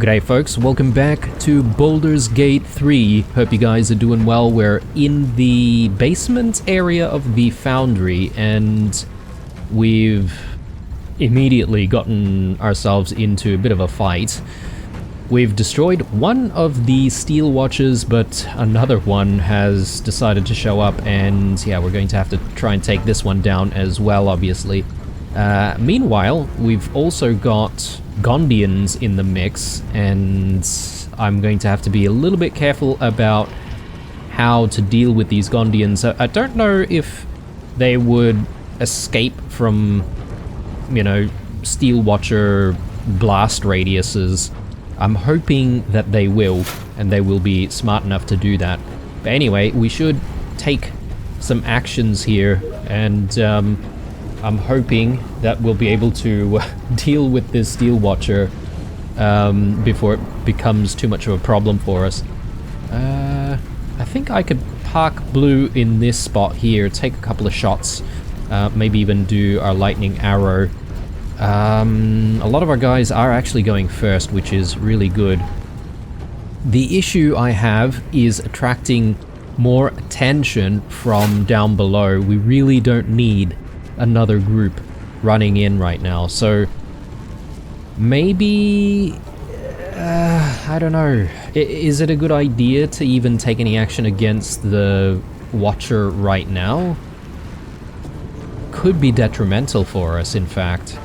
G'day folks, welcome back to Baldur's Gate 3. Hope you guys are doing well. We're in the basement area of the foundry and we've immediately gotten ourselves into a bit of a fight. We've destroyed one of the steel watches, but another one has decided to show up, and yeah, we're going to have to try and take this one down as well, obviously. Meanwhile, we've also got Gondians in the mix, and I'm going to have to be a little bit careful about how to deal with these Gondians. I don't know if they would escape from, you know, Steel Watcher blast radiuses. I'm hoping that they will, and they will be smart enough to do that. But anyway, we should take some actions here, and I'm hoping that we'll be able to deal with this Steel Watcher before it becomes too much of a problem for us. I think I could park Blue in this spot here, take a couple of shots, maybe even do our lightning arrow. A lot of our guys are actually going first, which is really good. The issue I have is attracting more attention from down below. We really don't need another group running in right now, so maybe I don't know, is it a good idea to even take any action against the Watcher right now? Could be detrimental for us, in fact.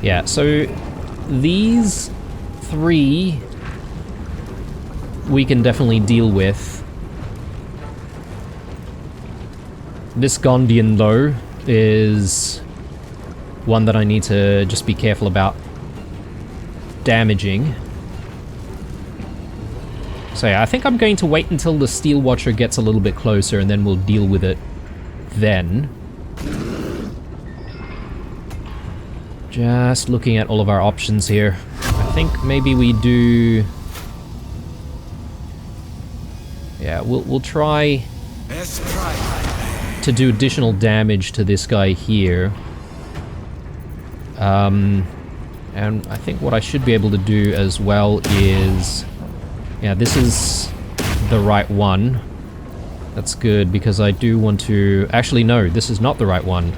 Yeah, so these three we can definitely deal with. This Gondian, though, is one that I need to just be careful about damaging. So yeah, I think I'm going to wait until the Steel Watcher gets a little bit closer and then we'll deal with it then. Just looking at all of our options here. I think maybe we do... Yeah, we'll try to do additional damage to this guy here. And I think what I should be able to do as well is... Yeah, this is the right one. That's good, because I do want to... Actually, no, this is not the right one.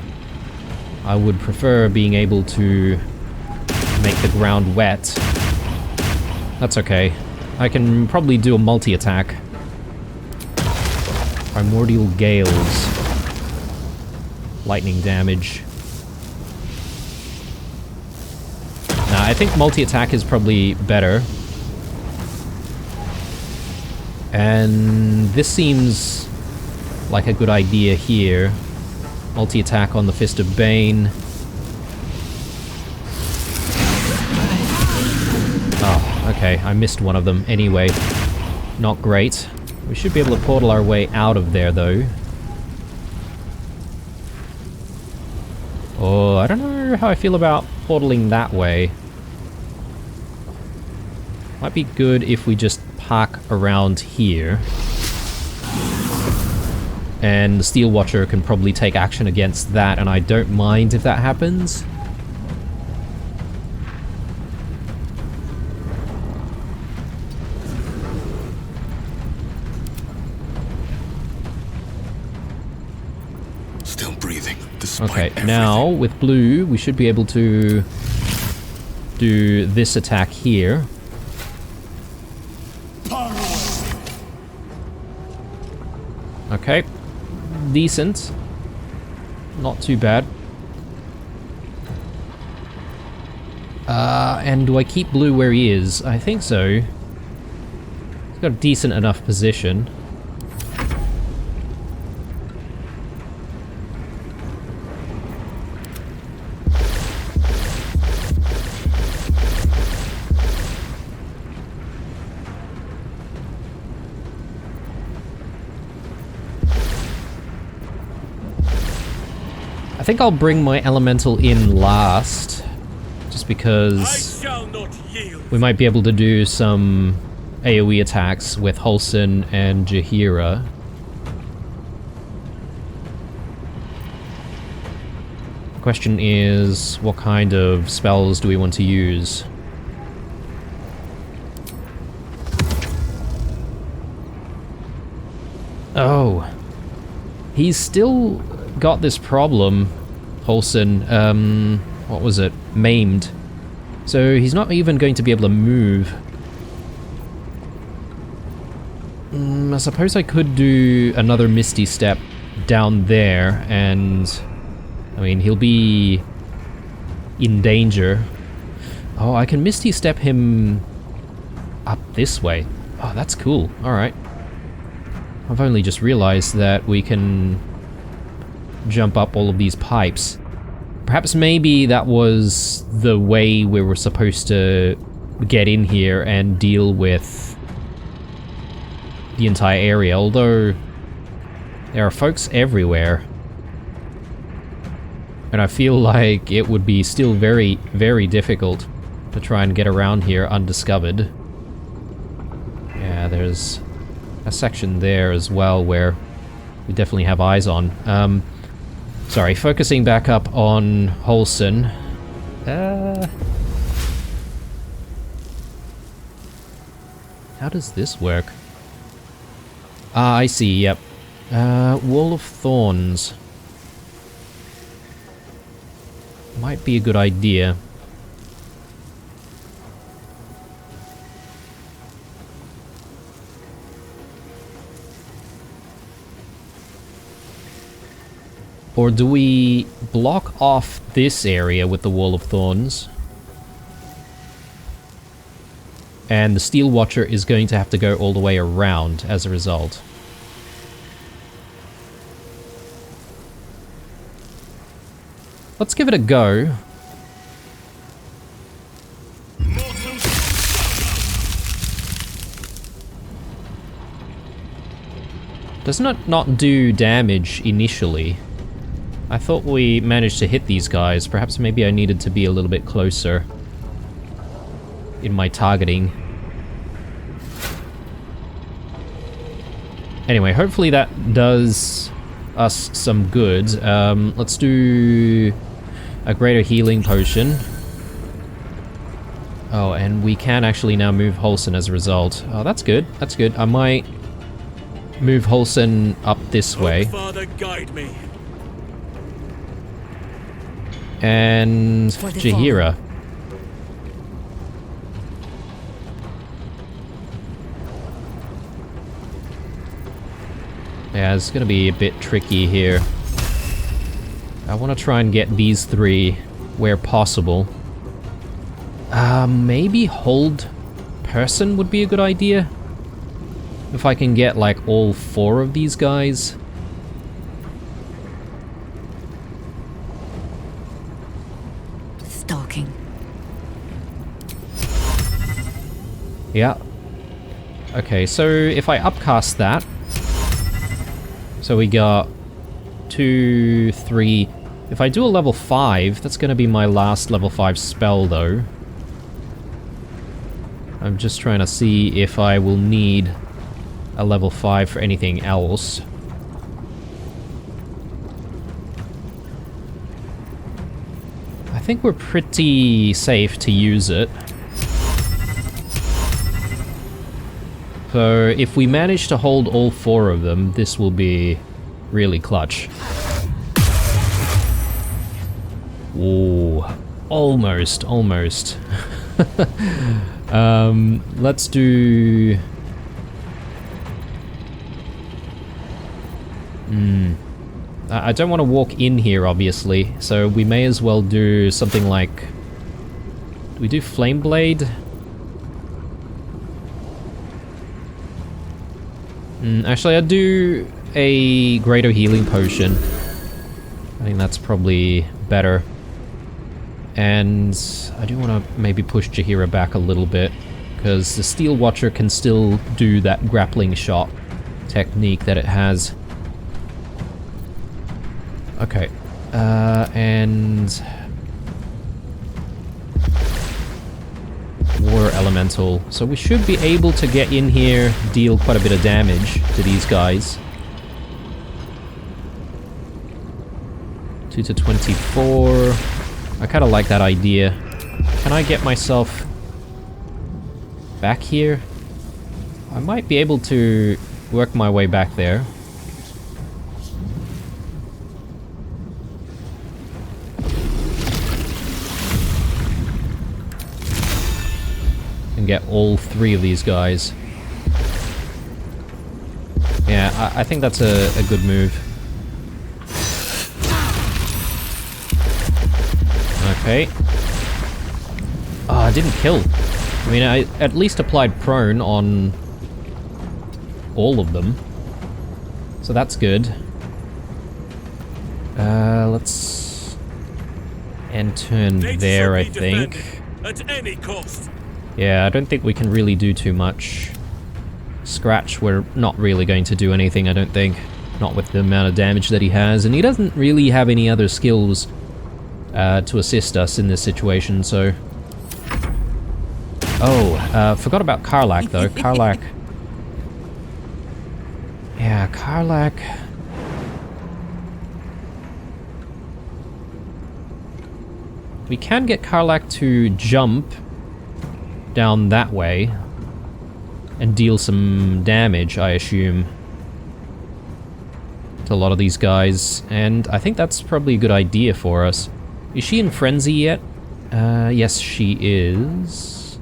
I would prefer being able to make the ground wet. That's okay. I can probably do a multi-attack. Primordial Gales. Lightning damage. Nah, I think multi-attack is probably better. And this seems like a good idea here. Multi-attack on the Fist of Bane. Oh, okay, I missed one of them anyway. Not great. We should be able to portal our way out of there, though. Oh, I don't know how I feel about portaling that way. Might be good if we just park around here. And the Steel Watcher can probably take action against that, and I don't mind if that happens. Still breathing, despite okay, now with Blue, we should be able to do this attack here. Okay. Decent. Not too bad. And do I keep Blue where he is? I think so. He's got a decent enough position. I think I'll bring my elemental in last, just because we might be able to do some AoE attacks with Hulson and Jaheira. The question is, what kind of spells do we want to use? Oh. He's still got this problem, Hulson. What was it? Maimed. So he's not even going to be able to move. I suppose I could do another Misty Step down there, and I mean, he'll be in danger. Oh, I can Misty Step him up this way. Oh, that's cool. Alright. I've only just realized that we can jump up all of these pipes. Perhaps maybe that was the way we were supposed to get in here and deal with the entire area, although there are folks everywhere. And I feel like it would be still very, very difficult to try and get around here undiscovered. Yeah, there's a section there as well where we definitely have eyes on. Sorry, focusing back up on Hulson. How does this work? Ah, I see, yep. Wall of Thorns. Might be a good idea. Or do we block off this area with the Wall of Thorns? And the Steel Watcher is going to have to go all the way around as a result. Let's give it a go. Doesn't it not do damage initially? I thought we managed to hit these guys. Perhaps maybe I needed to be a little bit closer in my targeting. Anyway, hopefully that does us some good. Let's do a greater healing potion. Oh, and we can actually now move Hulson as a result. Oh, that's good. That's good. I might move Hulson up this way. Father, guide me. And Jaheira. Yeah, it's gonna be a bit tricky here. I want to try and get these three where possible. Maybe hold person would be a good idea. If I can get, like, all four of these guys. Stalking. Yeah. Okay, so if I upcast that... So we got 2, 3... If I do a level 5, that's gonna be my last level 5 spell, though. I'm just trying to see if I will need a level 5 for anything else. I think we're pretty safe to use it. So if we manage to hold all four of them, this will be really clutch. Ooh, almost. Let's do... I don't want to walk in here, obviously, so we may as well do something like... Do we do Flame Blade? Actually, I'd do a Greater Healing Potion. I think that's probably better. And I do want to maybe push Jaheira back a little bit, because the Steel Watcher can still do that grappling shot technique that it has. Okay, and... War water elemental, so we should be able to get in here, deal quite a bit of damage to these guys. 2 to 24. I kind of like that idea. Can I get myself back here? I might be able to work my way back there. And get all 3 of these guys. Yeah, I think that's a good move. Okay. Oh, I didn't kill. I mean, I at least applied prone on all of them. So that's good. Let's end turn there, I think. At any cost. Yeah, I don't think we can really do too much. Scratch, we're not really going to do anything, I don't think. Not with the amount of damage that he has, and he doesn't really have any other skills to assist us in this situation, so... Oh, forgot about Karlach, though. Karlach... Yeah, Karlach... We can get Karlach to jump down that way and deal some damage, I assume, to a lot of these guys, and I think that's probably a good idea for us. Is she in frenzy yet? Yes, she is.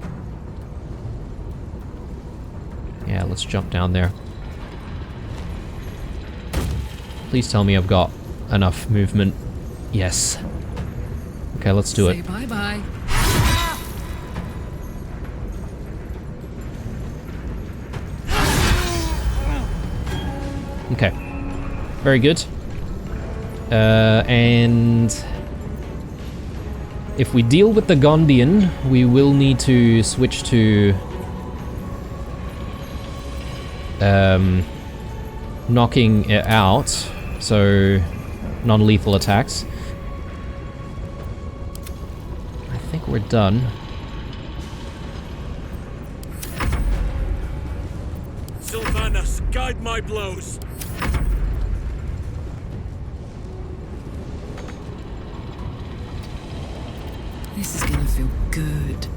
Yeah, let's jump down there. Please tell me I've got enough movement. Yes. Okay, let's do it. Say bye-bye. Okay. Very good. And... if we deal with the Gondian, we will need to switch to... knocking it out, so non-lethal attacks. I think we're done. Sylvanas, guide my blows. This is gonna feel good.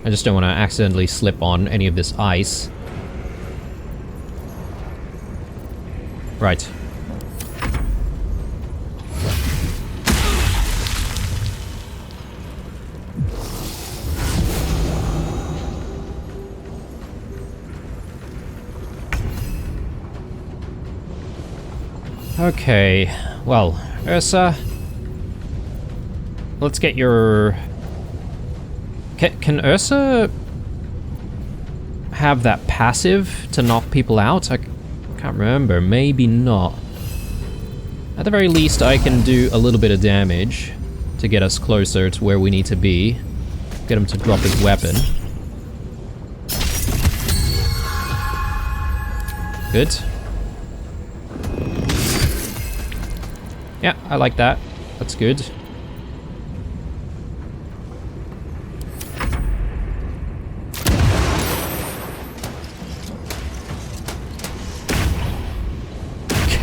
I just don't want to accidentally slip on any of this ice. Right. Okay, well, Ursa, let's get your... Can Ursa have that passive to knock people out? I can't remember, maybe not. At the very least, I can do a little bit of damage to get us closer to where we need to be. Get him to drop his weapon. Good. Yeah, I like that. That's good.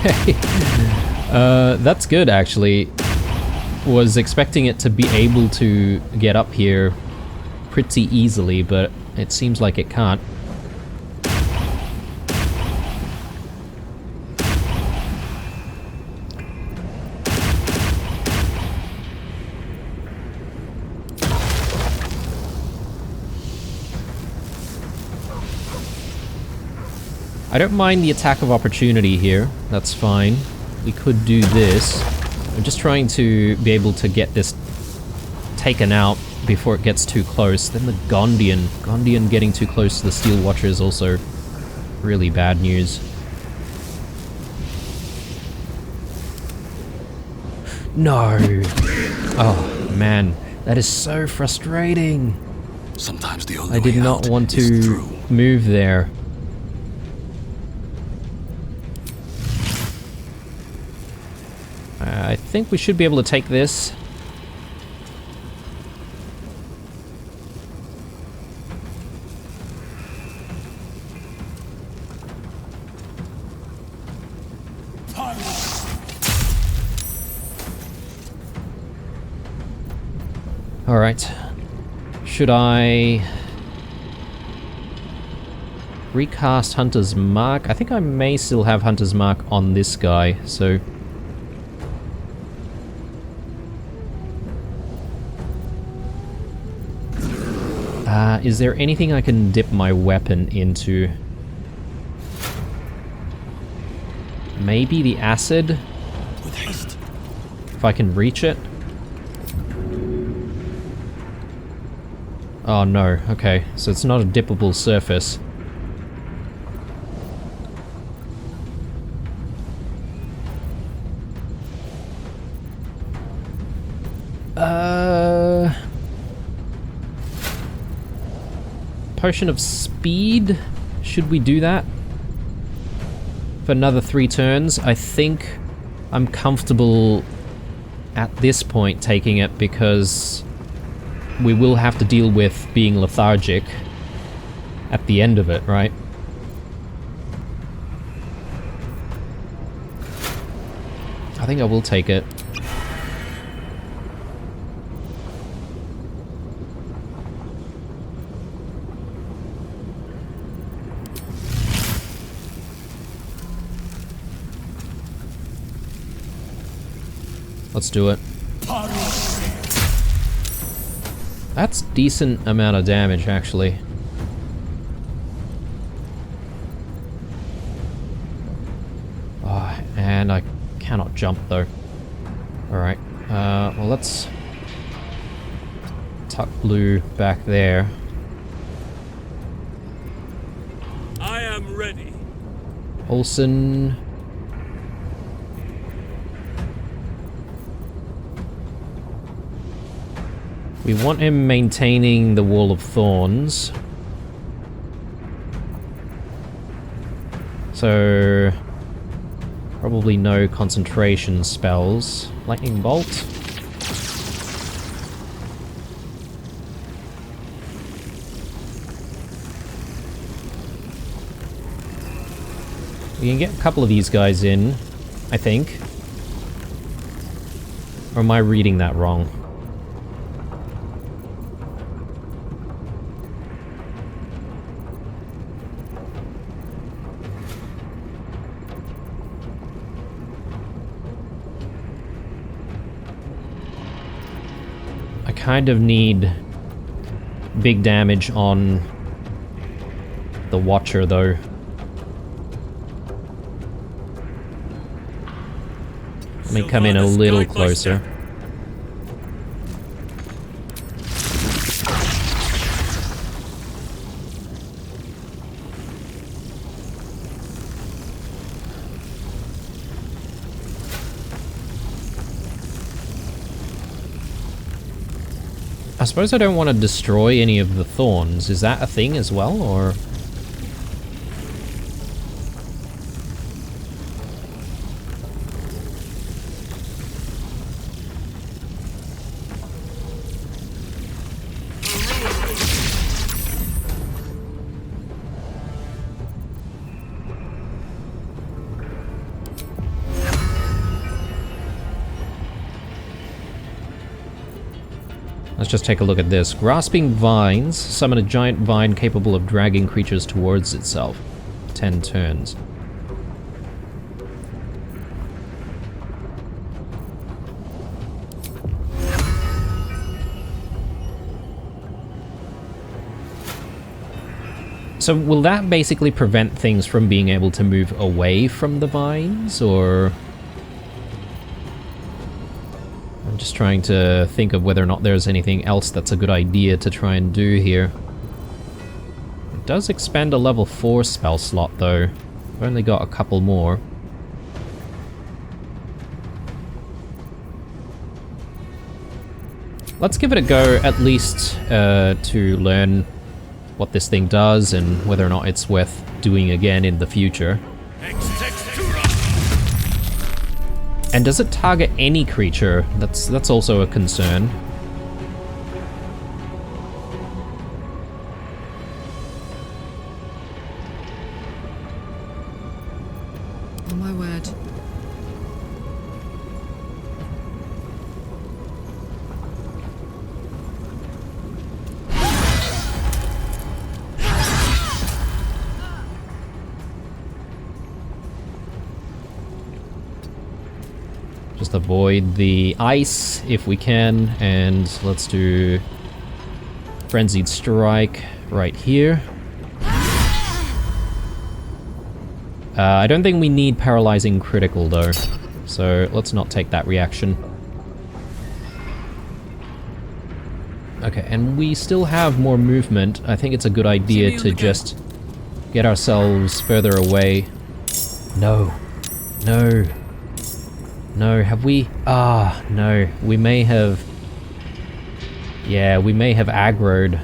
Okay. That's good, actually. Was expecting it to be able to get up here pretty easily, but it seems like it can't. I don't mind the attack of opportunity here, that's fine. We could do this. I'm just trying to be able to get this taken out before it gets too close. Then the Gondian. Gondian getting too close to the Steel Watcher is also really bad news. No! Oh, man. That is so frustrating. Sometimes the only I did way not out want is to through. move there. I think we should be able to take this. Alright. Should I recast Hunter's Mark? I think I may still have Hunter's Mark on this guy, so... is there anything I can dip my weapon into? Maybe the acid? With haste. If I can reach it? Oh no, okay, so it's not a dippable surface. Potion of speed? Should we do that? For another 3 turns? I think I'm comfortable at this point taking it because we will have to deal with being lethargic at the end of it, right? I think I will take it. Let's do it. That's decent amount of damage, actually. Oh, and I cannot jump, though. Alright, well, let's tuck Blue back there. I am ready. Olsen... We want him maintaining the Wall of Thorns. So... probably no concentration spells. Lightning Bolt. We can get a couple of these guys in, I think. Or am I reading that wrong? Kind of need big damage on the Watcher, though. Let me come in a little closer. I suppose I don't want to destroy any of the thorns. Is that a thing as well, or...? Let's just take a look at this. Grasping vines. Summon a giant vine capable of dragging creatures towards itself. 10 turns. So will that basically prevent things from being able to move away from the vines, or...? I'm just trying to think of whether or not there's anything else that's a good idea to try and do here. It does expend a level 4 spell slot, though. I've only got a couple more. Let's give it a go, at least to learn what this thing does and whether or not it's worth doing again in the future. And does it target any creature? That's also a concern. Oh my word. Just avoid the ice if we can, and let's do Frenzied Strike right here. I don't think we need Paralyzing Critical though, so let's not take that reaction. Okay, and we still have more movement. I think it's a good idea to just get ourselves further away. No. No. No, have we? Ah, no. We may have... Yeah, we may have aggroed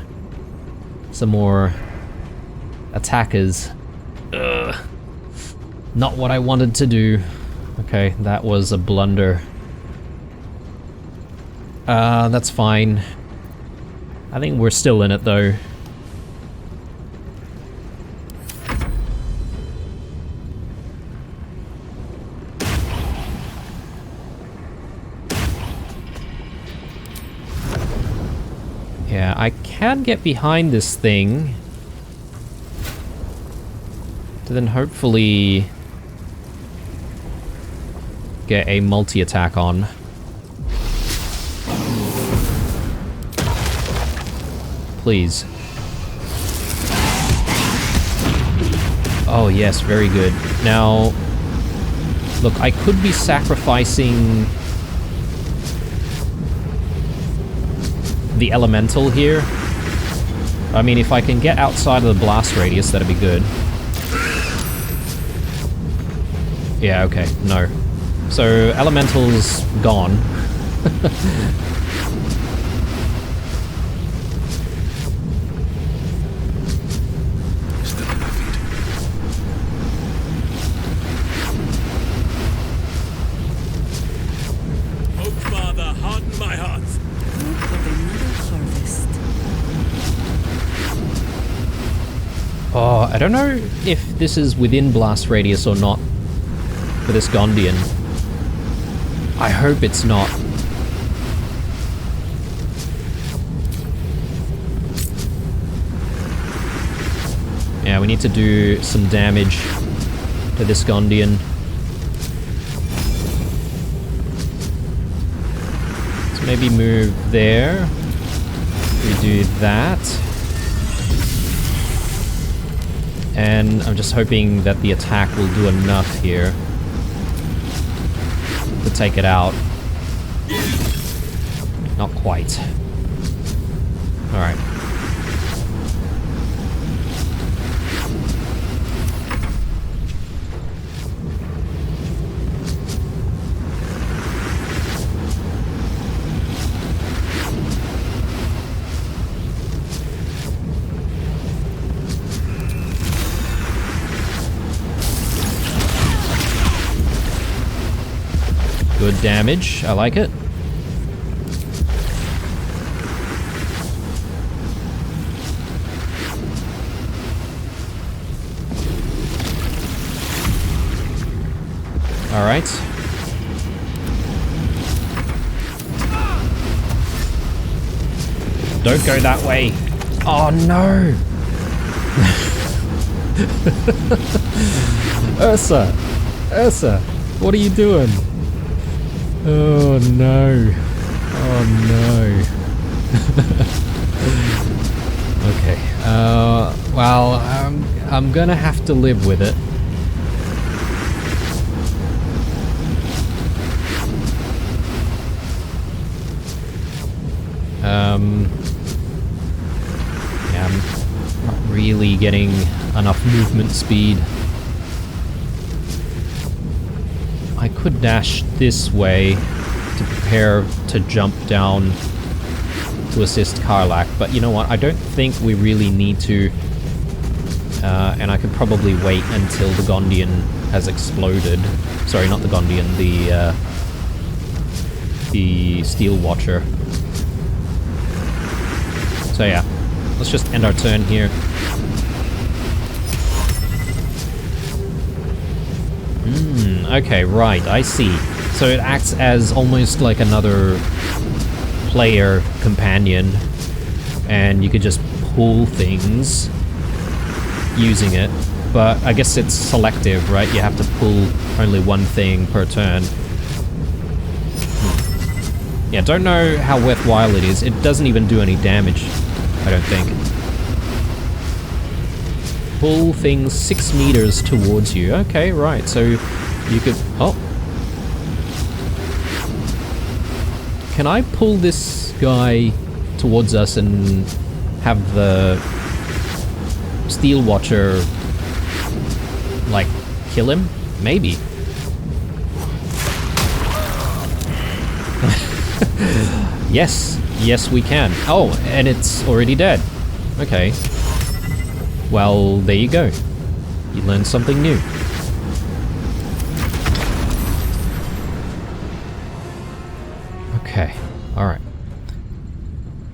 some more attackers. Ugh. Not what I wanted to do. Okay, that was a blunder. That's fine. I think we're still in it though. Yeah, I can get behind this thing to then hopefully get a multi-attack on. Please. Oh yes, very good. Now, look, I could be sacrificing the elemental here. I mean, if I can get outside of the blast radius, that'd be good. Yeah, okay, no. So, elemental's gone. Oh, Father, harden my heart. Hope of another harvest. Oh, I don't know if this is within blast radius or not for this Gondian. I hope it's not. Yeah, we need to do some damage to this Gondian. Let's maybe move there. We do that. And I'm just hoping that the attack will do enough here to take it out. Not quite. Alright. Good damage, I like it. Alright. Don't go that way. Oh no! Ursa! Ursa! What are you doing? Oh no. Oh no. Okay. Well, I'm gonna have to live with it. Yeah, I'm not really getting enough movement speed. I could dash this way to prepare to jump down to assist Karlak, but you know what? I don't think we really need to. And I could probably wait until the Gondian has exploded. Sorry, not the Gondian, the Steel Watcher. So yeah, let's just end our turn here. Okay, right, I see. So it acts as almost like another player companion, and you could just pull things using it, but I guess it's selective, right? You have to pull only one thing per turn. Yeah, don't know how worthwhile it is. It doesn't even do any damage, I don't think. Pull things 6 meters towards you. Okay, right, so you could... Oh. Can I pull this guy towards us and have the Steel Watcher, like, kill him? Maybe. Yes. Yes, we can. Oh, and it's already dead. Okay. Well, there you go. You learned something new. Okay. Alright.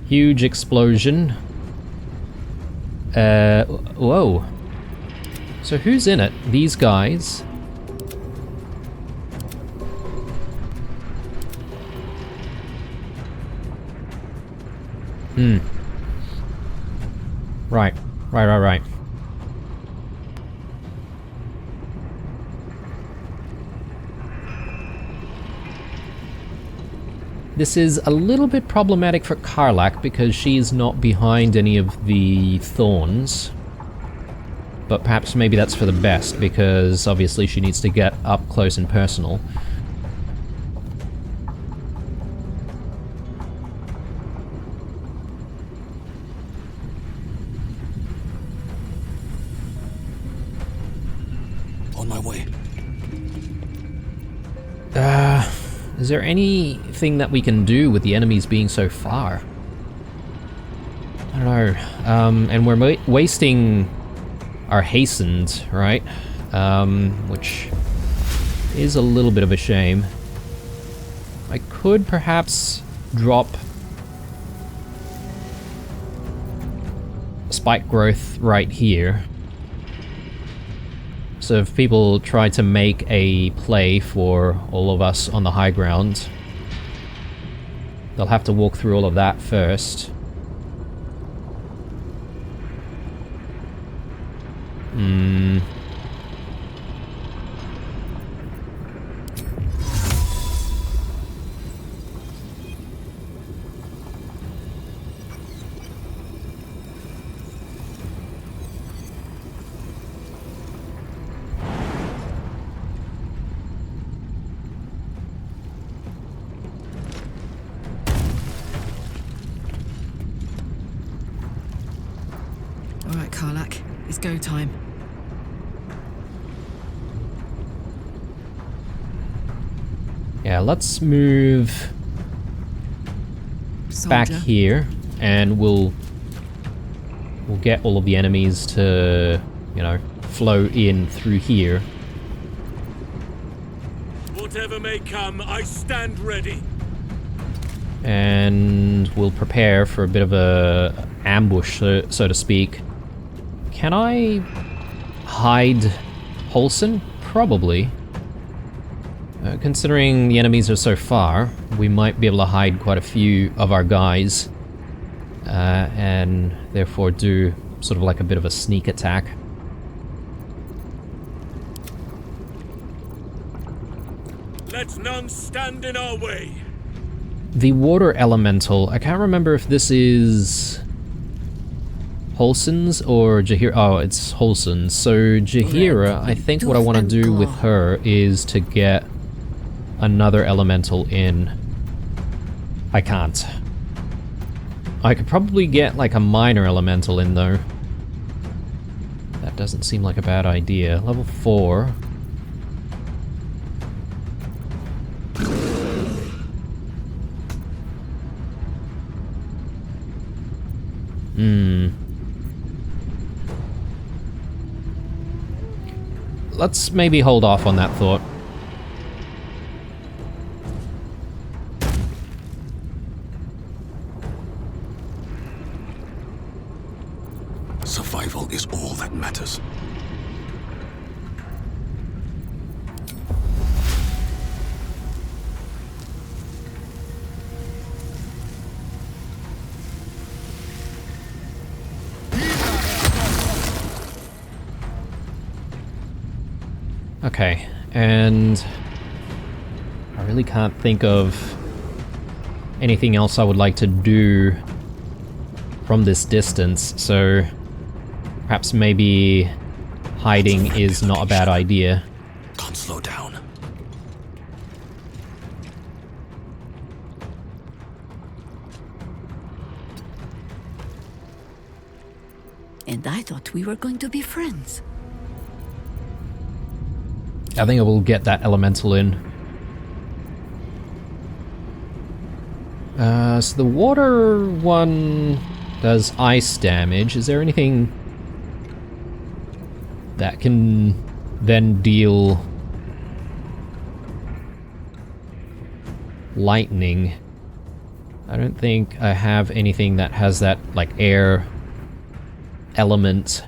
Huge explosion. Whoa. So who's in it? These guys? Right. Right. This is a little bit problematic for Karlak because she's not behind any of the thorns. But perhaps maybe that's for the best because obviously she needs to get up close and personal. On my way. Is there anything that we can do with the enemies being so far? I don't know. And we're wasting our hastened, right? Which is a little bit of a shame. I could perhaps drop spike growth right here. So if people try to make a play for all of us on the high ground, they'll have to walk through all of that first. All right, Karlak, it's go time. Yeah, let's move back Soldier. here, and we'll get all of the enemies to, you know, flow in through here. Whatever may come, I stand ready. And we'll prepare for a bit of a ambush, so to speak. Can I hide Holson? Probably. Considering the enemies are so far, we might be able to hide quite a few of our guys. And therefore do sort of like a bit of a sneak attack. Let none stand in our way. The water elemental, I can't remember if this is Holson's or Jahira. Oh, it's Holson's. So Jahira, I think what I want to do with her is to get another elemental in. I can't. I could probably get like a minor elemental in though. That doesn't seem like a bad idea. Level 4. Let's maybe hold off on that thought. Survival is all that matters. Okay, and I really can't think of anything else I would like to do from this distance, so perhaps maybe hiding is not a bad idea. Can't slow down. And I thought we were going to be friends. I think I will get that elemental in. So the water one does ice damage. Is there anything that can then deal lightning? I don't think I have anything that has that, like, air element.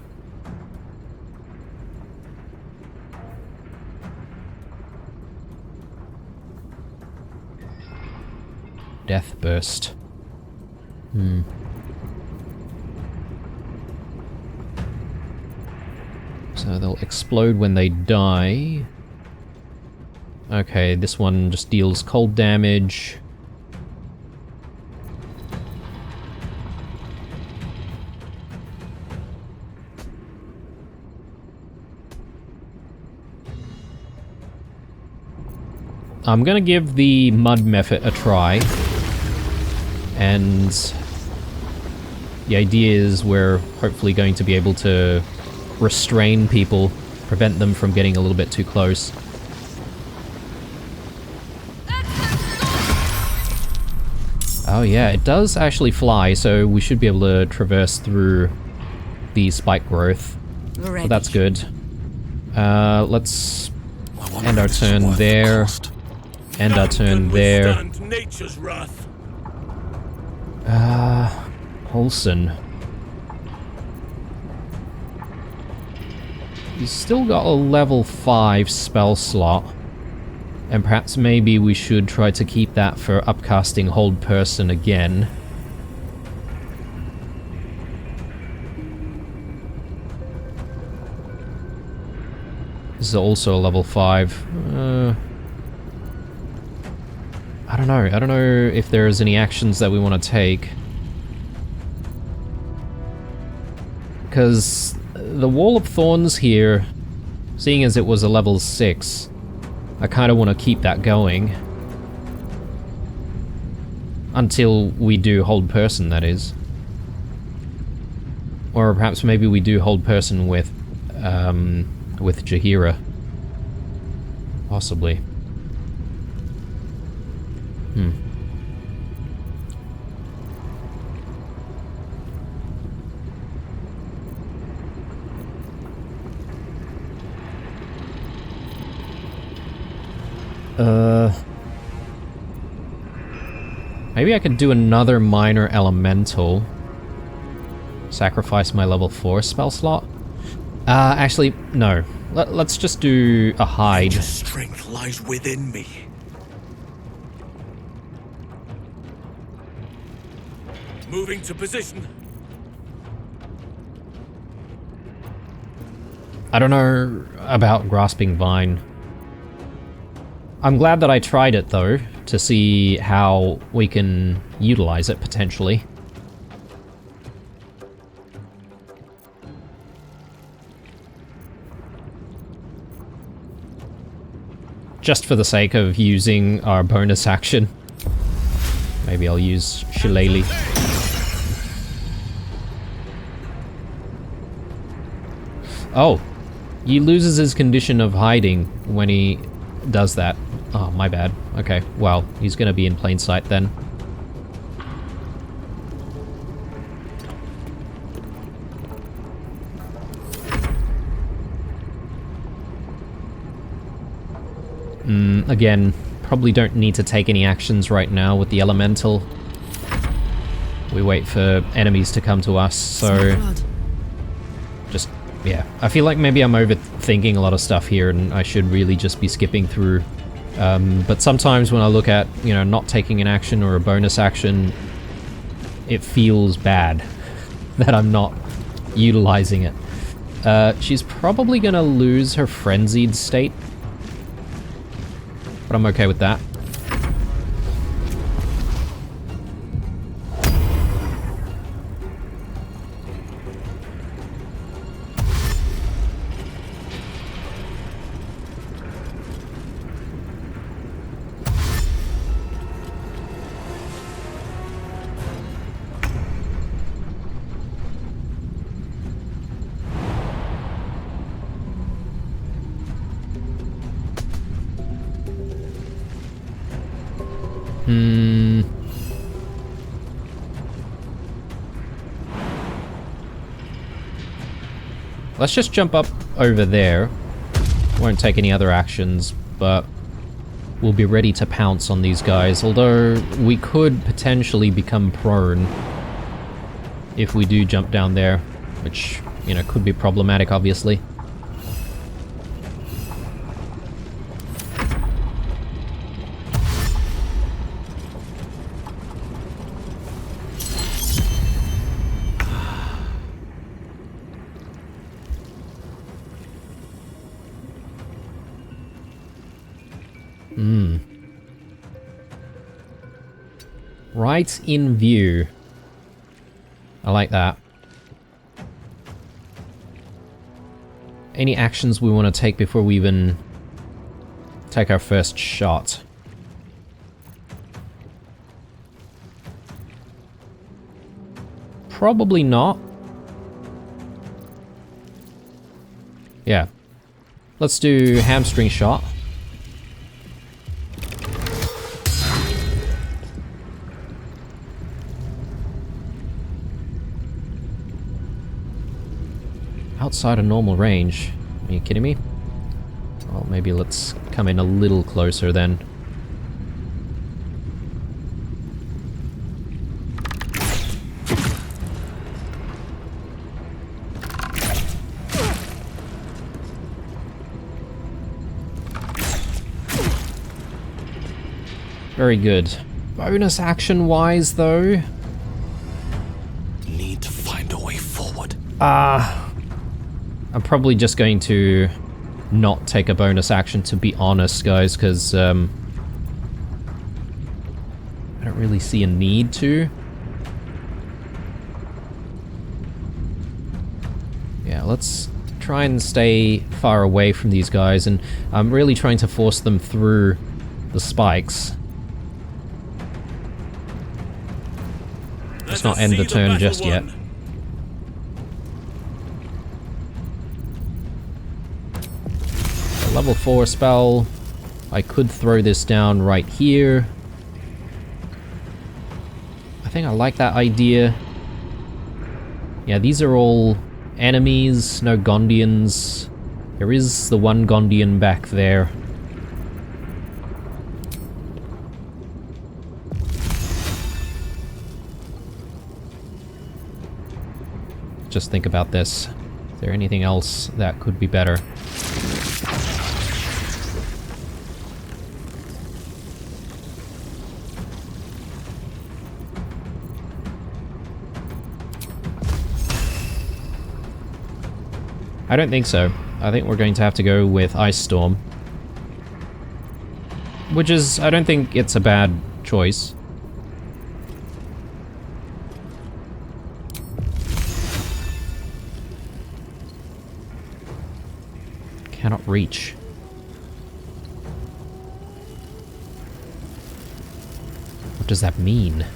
Death burst. So they'll explode when they die. Okay, this one just deals cold damage. I'm gonna give the mud method a try. And the idea is we're hopefully going to be able to restrain people, prevent them from getting a little bit too close. Oh yeah, it does actually fly, so we should be able to traverse through the spike growth. So that's good. Let's end our turn there. End our turn there. Nature's wrath. Olsen. He's still got a level 5 spell slot. And perhaps maybe we should try to keep that for upcasting Hold Person again. This is also a level 5. I don't know. I don't know if there's any actions that we want to take. Because the Wall of Thorns here, seeing as it was a level 6, I kind of want to keep that going. Until we do Hold Person, that is. Or perhaps maybe we do Hold Person with Jaheira. Possibly. Maybe I could do another minor elemental. Sacrifice my level 4 spell slot. Actually, no. Let's just do a hide. Nature's strength lies within me. Moving to position. I don't know about Grasping Vine. I'm glad that I tried it, though, to see how we can utilize it, potentially. Just for the sake of using our bonus action. Maybe I'll use Shillelagh. Oh, he loses his condition of hiding when he does that. Oh, my bad. Okay, well, he's gonna be in plain sight then. Again, probably don't need to take any actions right now with the elemental. We wait for enemies to come to us, so... Blood. Just, yeah. I feel like maybe I'm overthinking a lot of stuff here and I should really just be skipping through. But sometimes when I look at, you know, not taking an action or a bonus action, it feels bad that I'm not utilizing it. She's probably gonna lose her frenzied state, but I'm okay with that. Let's just jump up over there. Won't take any other actions, but we'll be ready to pounce on these guys. Although, we could potentially become prone if we do jump down there, which, you know, could be problematic, obviously. Right in view. I like that. Any actions we want to take before we even take our first shot? Probably not. Yeah. Let's do hamstring shot. Outside of normal range. Are you kidding me? Well, maybe let's come in a little closer then. Very good. Bonus action-wise, though... Need to find a way forward. I'm probably just going to not take a bonus action, to be honest, guys, because I don't really see a need to. Yeah, let's try and stay far away from these guys, and I'm really trying to force them through the spikes. Let's not end the turn just yet. Level 4 spell. I could throw this down right here. I think I like that idea. Yeah, these are all enemies, no Gondians. There is the one Gondian back there. Just think about this. Is there anything else that could be better? I don't think so. I think we're going to have to go with Ice Storm. Which is, I don't think it's a bad choice. Cannot reach. What does that mean?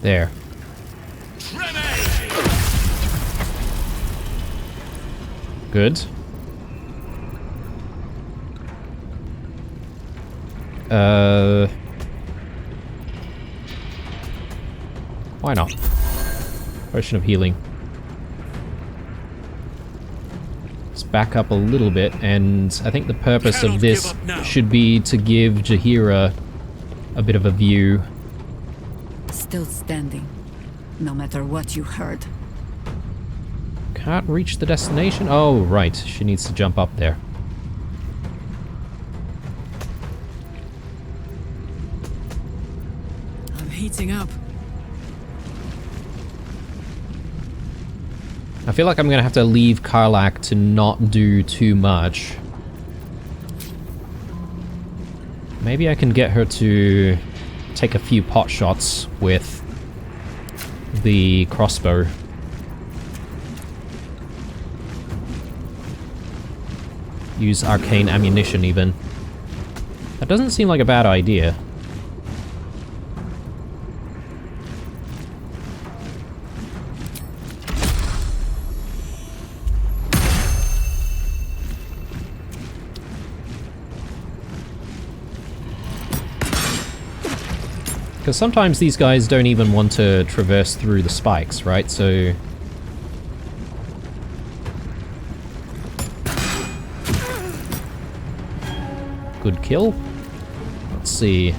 There. Good. Why not? Potion of healing. Let's back up a little bit, and I think the purpose of this should be to give Jaheira a bit of a view. Still standing, no matter what you heard. Can't reach the destination? Oh, right. She needs to jump up there. I'm heating up. I feel like I'm gonna have to leave Karlak to not do too much. Maybe I can get her to take a few pot shots with the crossbow. Use arcane ammunition even. That doesn't seem like a bad idea. Because sometimes these guys don't even want to traverse through the spikes, right? So... good kill. Let's see.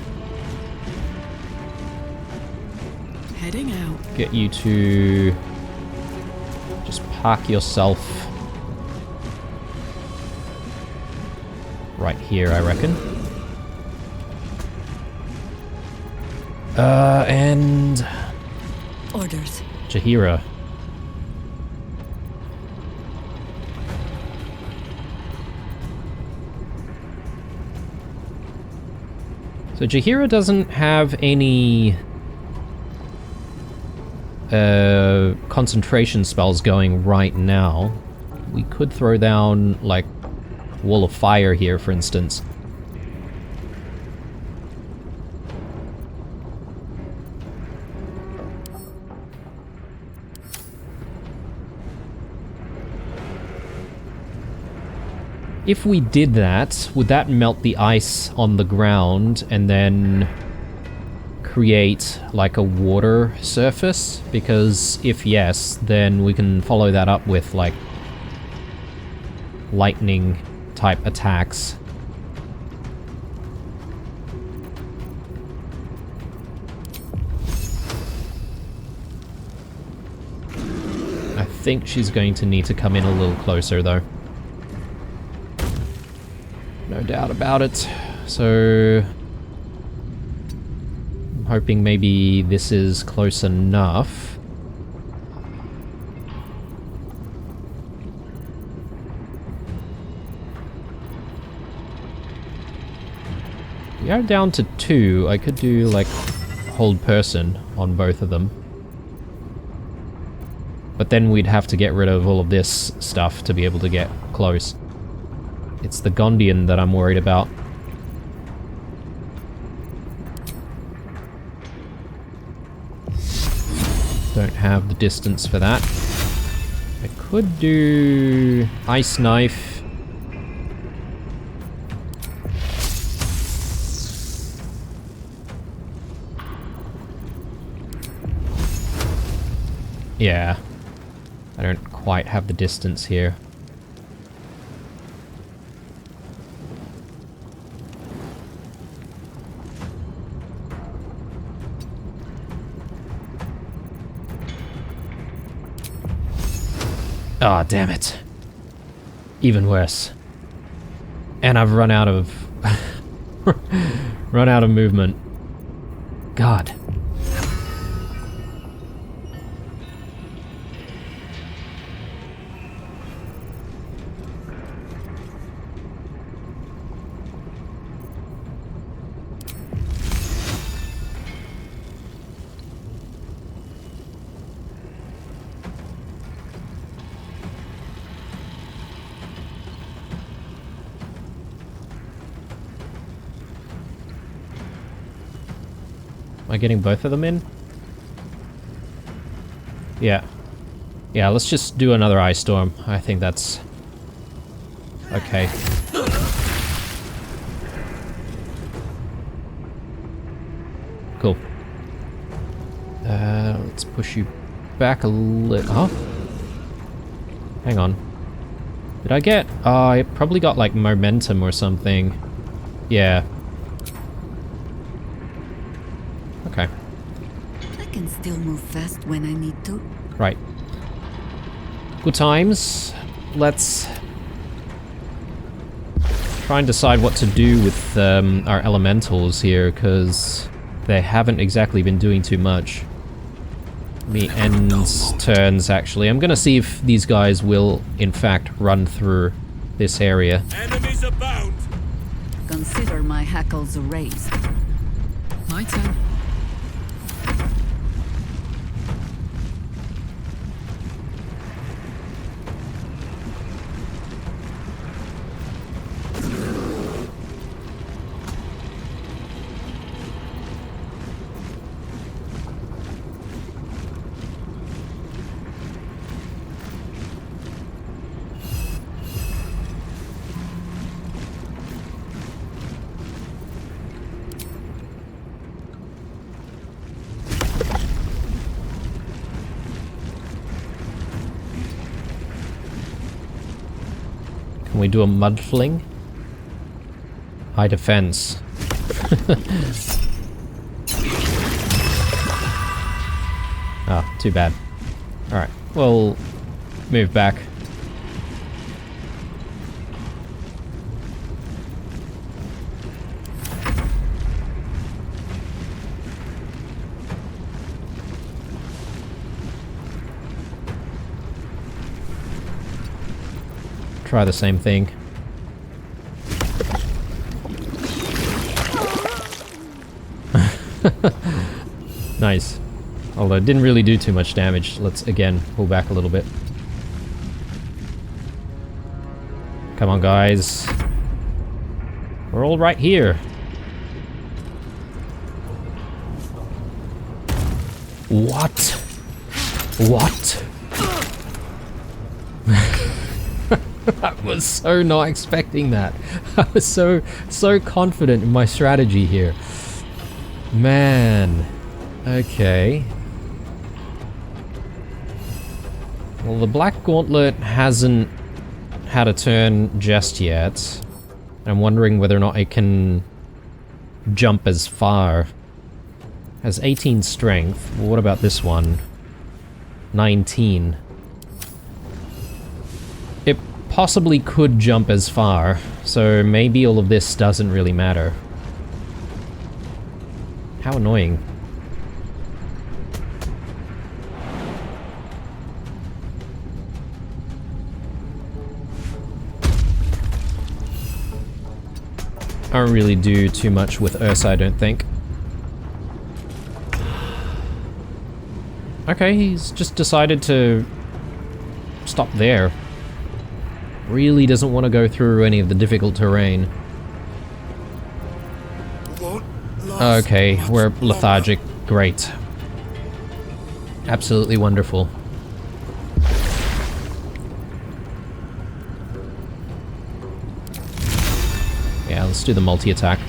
Heading out. Get you to... just park yourself... right here, I reckon. And... Orders. Jaheira. So Jaheira doesn't have any... concentration spells going right now. We could throw down, like, Wall of Fire here, for instance. If we did that, would that melt the ice on the ground and then create like a water surface? Because if yes, then we can follow that up with like lightning type attacks. I think she's going to need to come in a little closer though. No doubt about it. So... I'm hoping maybe this is close enough. We are down to 2. I could do, like, hold person on both of them. But then we'd have to get rid of all of this stuff to be able to get close. It's the Gondian that I'm worried about. Don't have the distance for that. I could do Ice Knife. Yeah. I don't quite have the distance here. Ah, oh, damn it. Even worse. And I've run out of... run out of movement. God. Am I getting both of them in? Yeah. Yeah, let's just do another ice storm. I think that's... okay. Cool. Let's push you back a little... Oh? Hang on. Did I get... Oh, I probably got, like, momentum or something. Yeah. Okay. I can still move fast when I need to. Right. Good times. Let's try and decide what to do with our elementals here, because they haven't exactly been doing too much. Me end turns, actually. I'm gonna see if these guys will, in fact, run through this area. Enemies abound. Consider my hackles raised. My turn. Can we do a mud fling? High defense. Ah, too bad. Alright, we'll move back. Try the same thing. Nice. Although it didn't really do too much damage. Let's again pull back a little bit. Come on, guys. We're all right here. What? What? I was so not expecting that. I was so confident in my strategy here. Man. Okay. Well, the Black Gauntlet hasn't had a turn just yet. I'm wondering whether or not it can jump as far. Has 18 strength. Well, what about this one? 19. It possibly could jump as far, so maybe all of this doesn't really matter. How annoying. I don't really do too much with Ursa, I don't think. Okay, he's just decided to stop there. Really doesn't want to go through any of the difficult terrain. Okay, we're lethargic. Great. Absolutely wonderful. Yeah, let's do the multi-attack.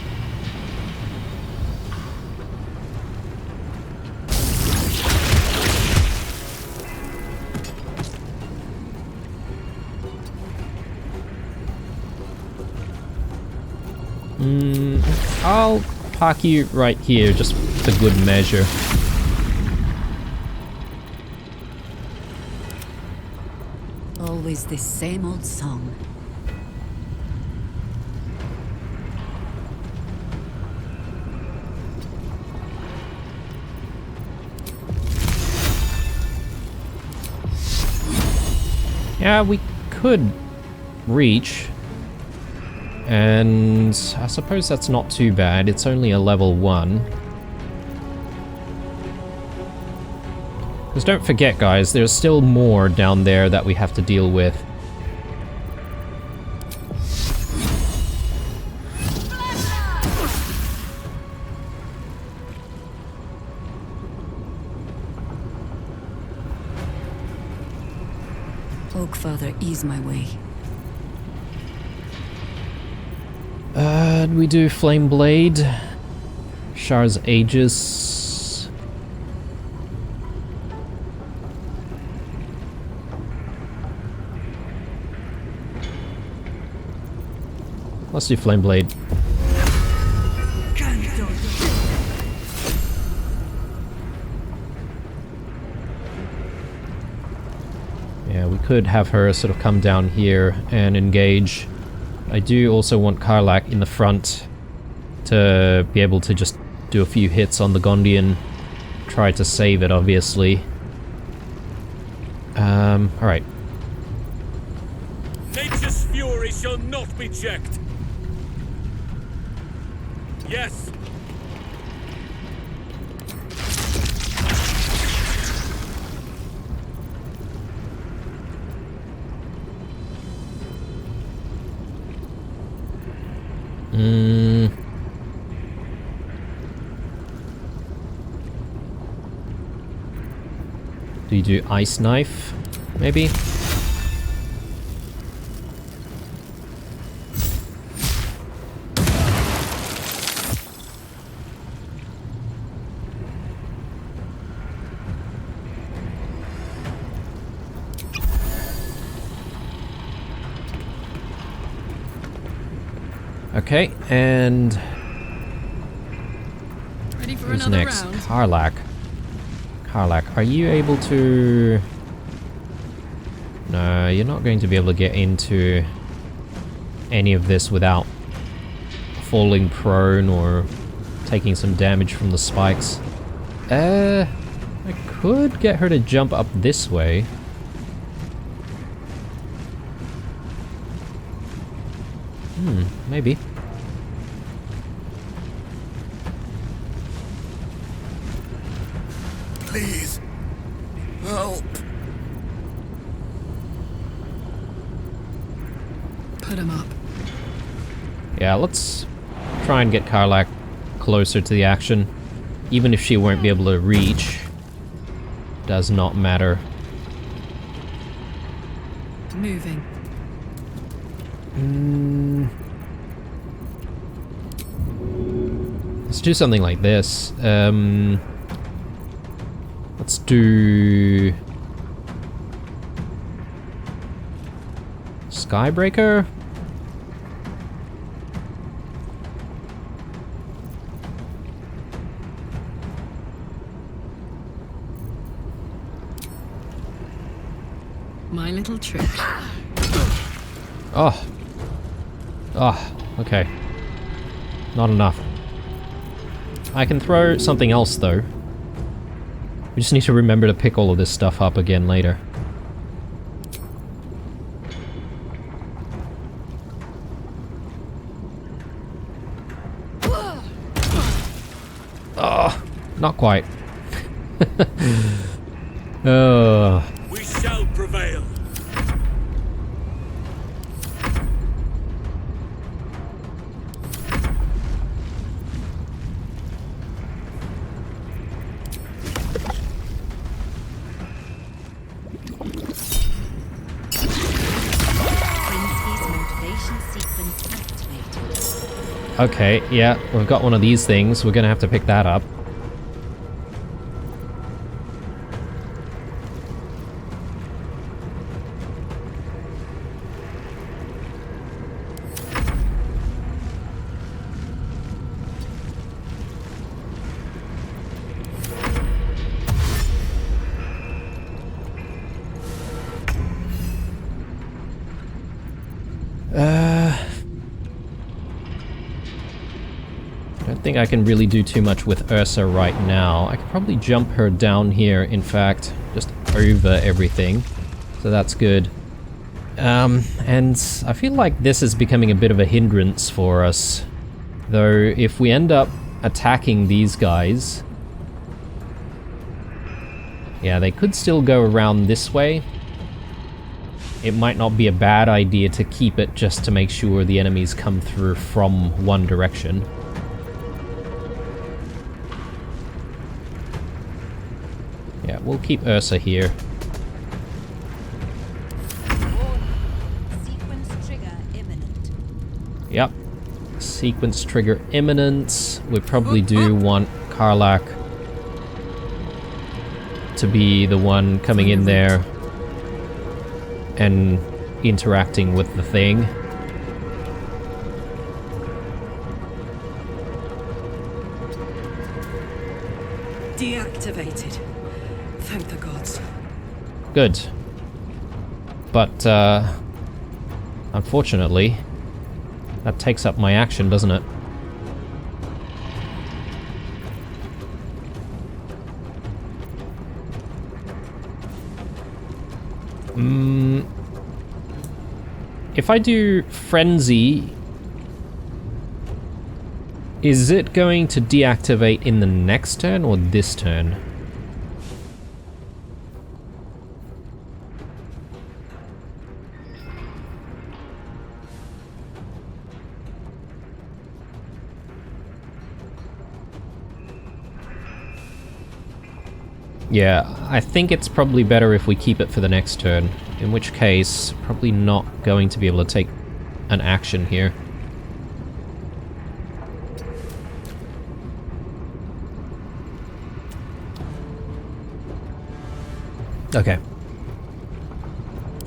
I'll park you right here, just for good measure. Always the same old song. Yeah, we could reach. And I suppose that's not too bad. It's only a level 1. Because don't forget, guys, there's still more down there that we have to deal with. Oak Father, ease my way. We do Flame Blade, Char's Aegis. Let's do Flame Blade. Yeah, we could have her sort of come down here and engage. I do also want Karlak in the front to be able to just do a few hits on the Gondian. Try to save it, obviously. Alright. Nature's fury shall not be checked. Yes. Do you do Ice Knife? Maybe? Okay, and Ready for who's another next? round? Karlak. Karlak, are you able to... No, you're not going to be able to get into any of this without falling prone or taking some damage from the spikes. I could get her to jump up this way. Maybe. Please. Help. Put him up. Yeah, let's try and get Karlak closer to the action. Even if she won't be able to reach, does not matter. Moving. Let's do something like this. Let's do... Skybreaker? My little trick. Oh. Oh, okay. Not enough. I can throw something else, though. We just need to remember to pick all of this stuff up again later. Oh, not quite. Oh. We shall prevail. Okay, yeah, we've got one of these things. We're gonna have to pick that up. I don't think I can really do too much with Ursa right now. I could probably jump her down here, in fact, just over everything. So that's good. And I feel like this is becoming a bit of a hindrance for us. Though, if we end up attacking these guys... Yeah, they could still go around this way. It might not be a bad idea to keep it just to make sure the enemies come through from one direction. Yeah, we'll keep Ursa here. Sequence trigger imminent. Yep. Sequence trigger imminent. We probably do want Karlak to be the one coming in there and interacting with the thing. Activated. Thank the gods. Good. But, unfortunately, that takes up my action, doesn't it? If I do Frenzy, is it going to deactivate in the next turn or this turn? Yeah, I think it's probably better if we keep it for the next turn, in which case, probably not going to be able to take an action here. Okay.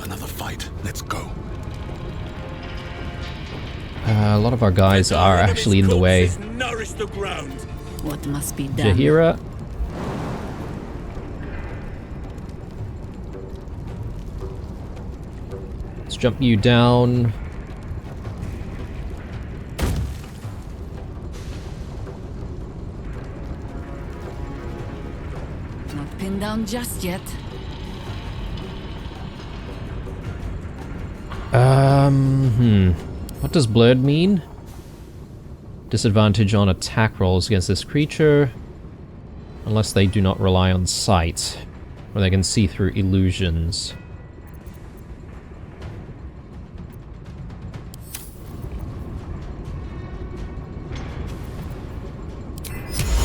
Another fight. Let's go. A lot of our guys are actually in the way. Nourish the ground. What must be done? Jahira. Let's jump you down. Not pinned down just yet. What does blurred mean? Disadvantage on attack rolls against this creature, unless they do not rely on sight, or they can see through illusions.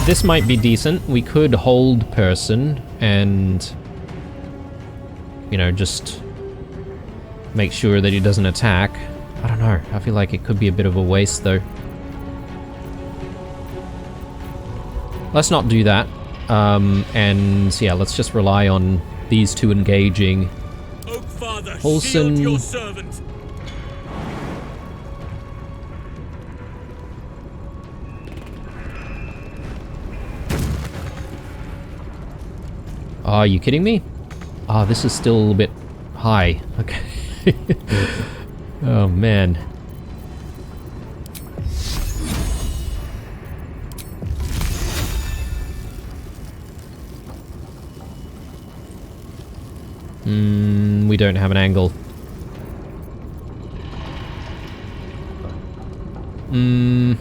This might be decent. We could hold person and, you know, just make sure that he doesn't attack. I don't know. I feel like it could be a bit of a waste, though. Let's not do that. And yeah, let's just rely on these two engaging. Oak Father, Olsen. shield your servant. Are you kidding me? Ah, this is still a little bit high. Okay. Oh, man. We don't have an angle. I'm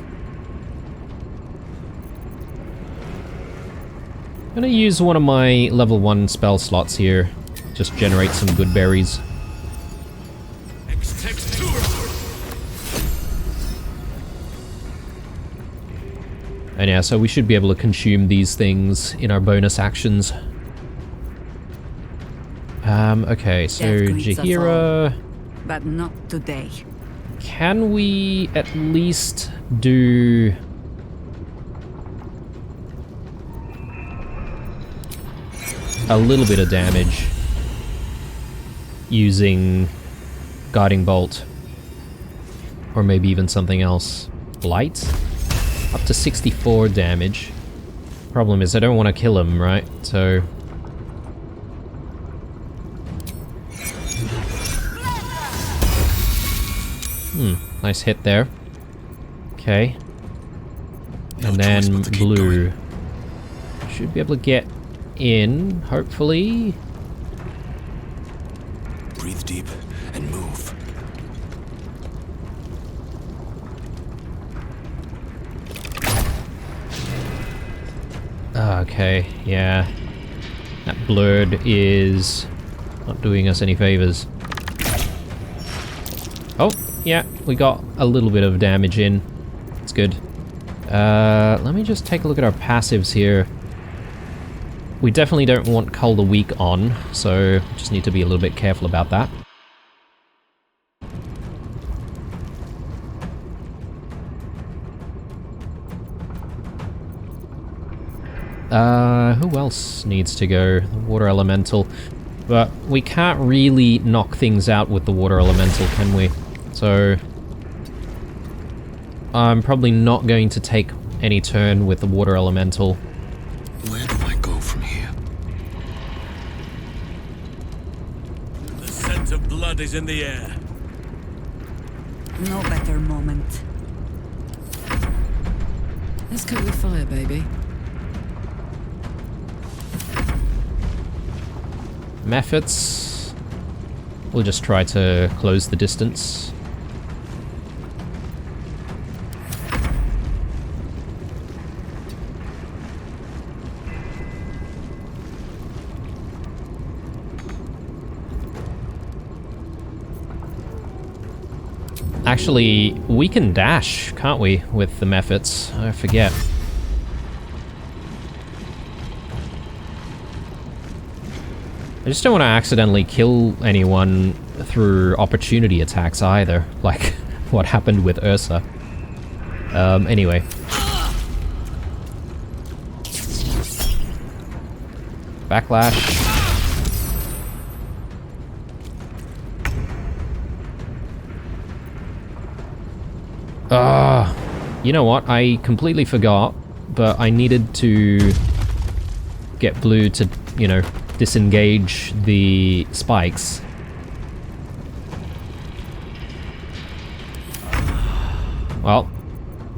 gonna use one of my level 1 spell slots here. Just generate some good berries. And yeah, so we should be able to consume these things in our bonus actions. Okay, so Death greets us Jahira... all, but not today. Can we at least do... a little bit of damage using Guiding Bolt? Or maybe even something else. Blight? Up to 64 damage. Problem is, I don't want to kill him, right? So... nice hit there. Okay. And then blue. Should be able to get in, hopefully. Breathe deep and move. Okay, yeah. That blurred is not doing us any favors. Oh, yeah, we got a little bit of damage in. It's good. Let me just take a look at our passives here. We definitely don't want Cull the Weak on, so just need to be a little bit careful about that. Who else needs to go? The Water Elemental. But we can't really knock things out with the Water Elemental, can we? So... I'm probably not going to take any turn with the Water Elemental. Where do I go from of blood is in the air. No better moment. Let's cope with fire, baby. Methods. We'll just try to close the distance. Actually, we can dash, can't we, with the methods? I forget. I just don't want to accidentally kill anyone through opportunity attacks either, like what happened with Ursa. Anyway. Backlash. You know what? I completely forgot, but I needed to get Blue to, you know, disengage the spikes. Well,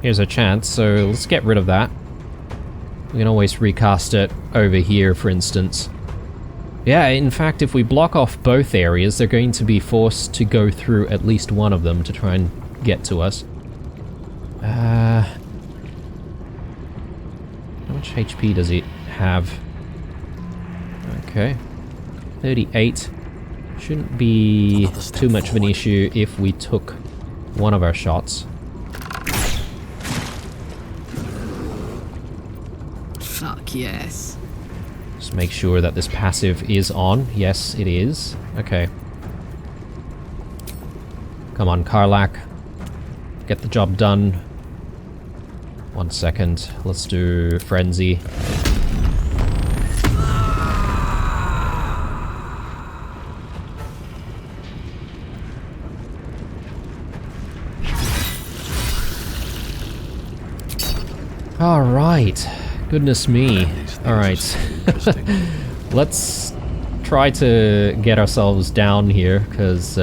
here's a chance, so let's get rid of that. We can always recast it over here, for instance. Yeah, in fact, if we block off both areas, they're going to be forced to go through at least one of them to try and get to us. How much HP does it have? Okay. 38. Shouldn't be too much of an issue if we took one of our shots. Fuck yes. Just make sure that this passive is on. Yes, it is. Okay. Come on, Karlak. Get the job done. 1 second. Let's do Frenzy. Alright. Goodness me. Alright. Let's try to get ourselves down here, because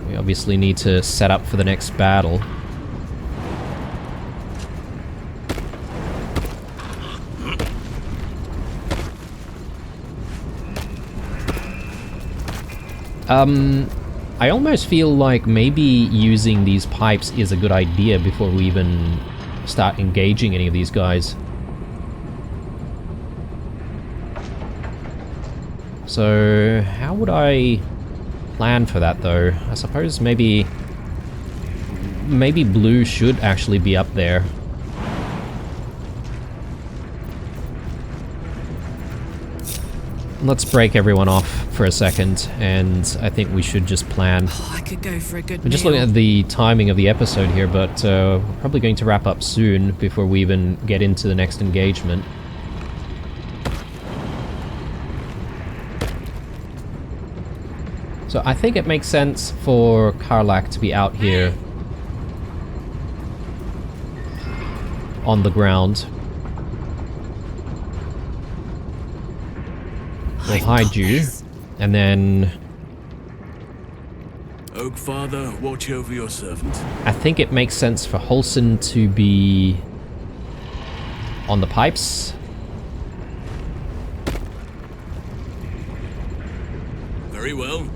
we obviously need to set up for the next battle. I almost feel like maybe using these pipes is a good idea before we even start engaging any of these guys. So, how would I plan for that though? I suppose maybe Blue should actually be up there. Let's break everyone off for a second, and I think we should just plan. Oh, I could go for a good We're just looking at the timing of the episode here, but we're probably going to wrap up soon before we even get into the next engagement. So I think it makes sense for Karlak to be out here on the ground. We'll hide you, and then Oak Father, watch over your servant. I think it makes sense for Holson to be on the pipes. Very well.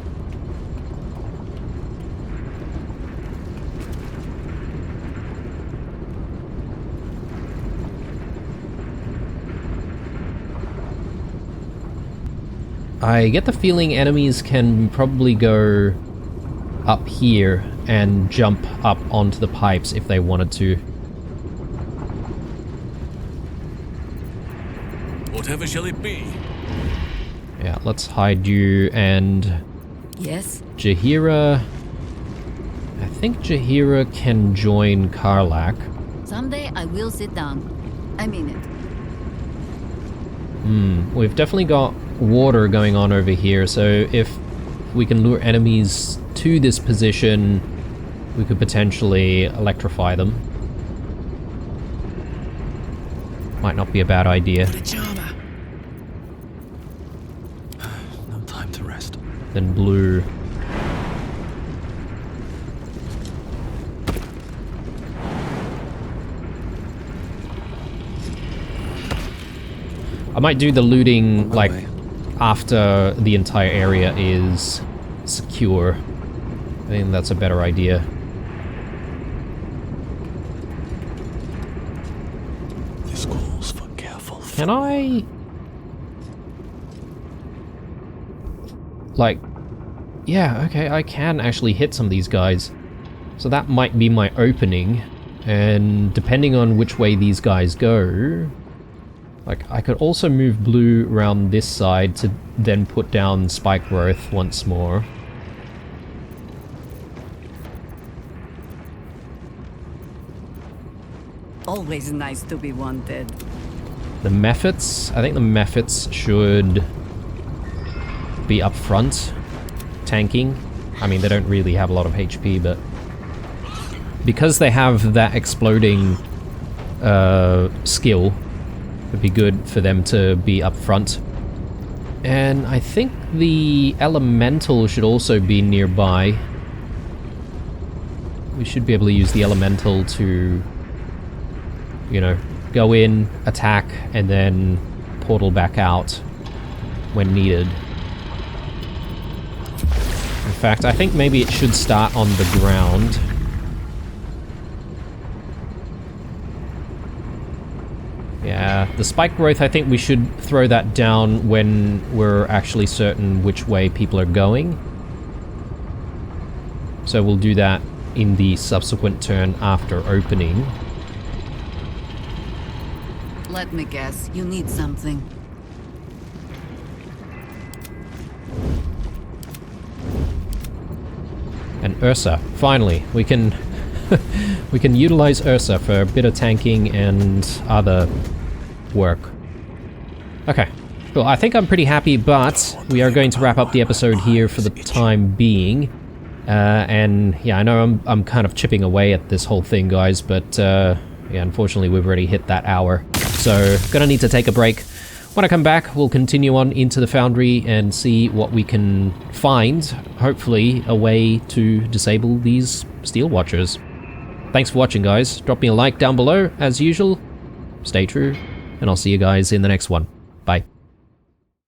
I get the feeling enemies can probably go up here and jump up onto the pipes if they wanted to. Whatever shall it be? Yeah, let's hide you and Yes? Jaheira. I think Jaheira can join Karlak. Someday I will sit down. I mean it. We've definitely got water going on over here, so if we can lure enemies to this position, we could potentially electrify them. Might not be a bad idea. Pajama. No time to rest. Then blue. I might do the looting, My like, way. after the entire area is secure. I think that's a better idea. This calls for careful. Can I... like... yeah, okay, I can actually hit some of these guys. So that might be my opening. And depending on which way these guys go... like, I could also move blue around this side to then put down spike growth once more. Always nice to be wanted. The Mephits, I think the Mephits should be up front, tanking. I mean, they don't really have a lot of HP, but because they have that exploding skill, it'd be good for them to be up front. And I think the Elemental should also be nearby. We should be able to use the Elemental to, you know, go in, attack, and then portal back out when needed. In fact, I think maybe it should start on the ground. Yeah, the spike growth, I think we should throw that down when we're actually certain which way people are going. So we'll do that in the subsequent turn after opening. Let me guess, you need something. And Ursa, finally, we can we can utilize Ursa for a bit of tanking and other work. Okay, well, I think I'm pretty happy, but we are going to wrap up the episode here for the time being. And yeah, I know I'm kind of chipping away at this whole thing, guys, but yeah, unfortunately we've already hit that hour. So, gonna need to take a break. When I come back, we'll continue on into the Foundry and see what we can find. Hopefully, a way to disable these Steel Watchers. Thanks for watching, guys. Drop me a like down below, as usual. Stay true, and I'll see you guys in the next one. Bye.